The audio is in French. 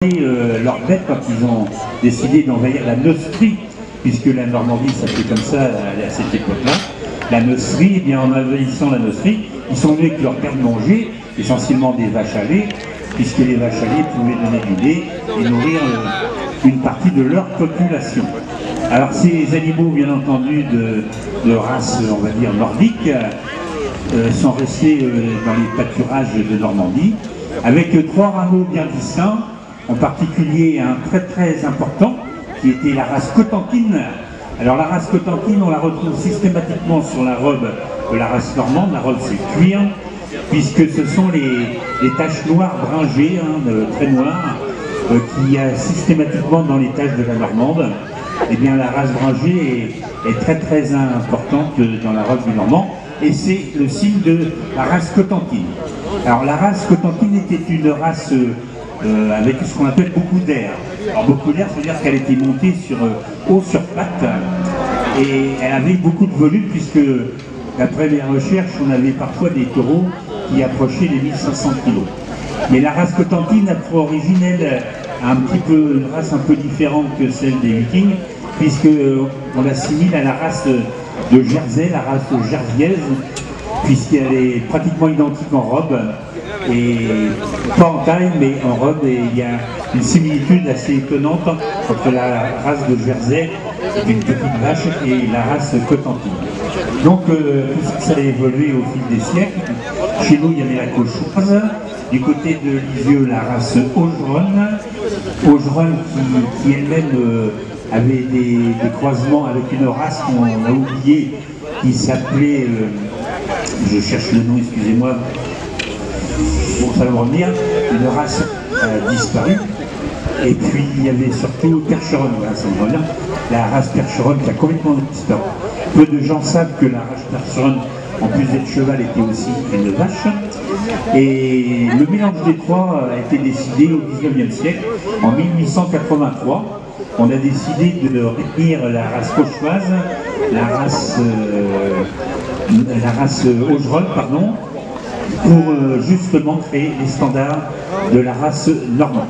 Leur bête quand ils ont décidé d'envahir la Neustrie, puisque la Normandie s'appelait comme ça à cette époque-là. La Neustrie, eh bien en envahissant la Neustrie, ils sont venus avec leur père de manger, essentiellement des vaches à lait, puisque les vaches à lait pouvaient donner du lait et nourrir une partie de leur population. Alors ces animaux, bien entendu, de race, on va dire, nordique, sont restés dans les pâturages de Normandie, avec trois rameaux bien distincts. En particulier un très important qui était la race Cotentin. Alors la race Cotentin, on la retrouve systématiquement sur la robe de la race normande. La robe c'est cuir, puisque ce sont les taches noires bringées, très noires, qu'il y a systématiquement dans les taches de la normande. Eh bien la race bringée est très importante dans la robe du normand, et c'est le signe de la race Cotentin. Alors la race Cotentin était une race avec ce qu'on appelle beaucoup d'air. Alors beaucoup d'air, c'est-à-dire qu'elle était montée sur haut sur pattes et elle avait beaucoup de volume, puisque d'après les recherches, on avait parfois des taureaux qui approchaient les 1500 kg. Mais la race Cotentin a pour origine, elle, une race un peu différente que celle des Vikings, puisqu'on l'assimile à la race de Jersey, la race jersiaise, puisqu'elle est pratiquement identique en robe, et pas en taille mais en robe, et il y a une similitude assez étonnante entre la race de Jersey, d'une petite vache, et la race Cotentin. Donc tout ça a évolué au fil des siècles. Chez nous il y avait la cauchoise, du côté de Lisieux la race Augeronne qui elle-même avait des croisements avec une race qu'on a oubliée qui s'appelait, je cherche le nom, excusez-moi, bon, ça va me revenir, une race disparue. Et puis il y avait surtout Percheronne, voilà, ça me revient, la race Percheronne qui a complètement disparu. Peu de gens savent que la race Percheronne, en plus d'être cheval, était aussi une vache. Et le mélange des trois a été décidé au 19e siècle, en 1883. On a décidé de réunir la race cauchoise, la race Augeronne, pardon, pour justement créer les standards de la race normande.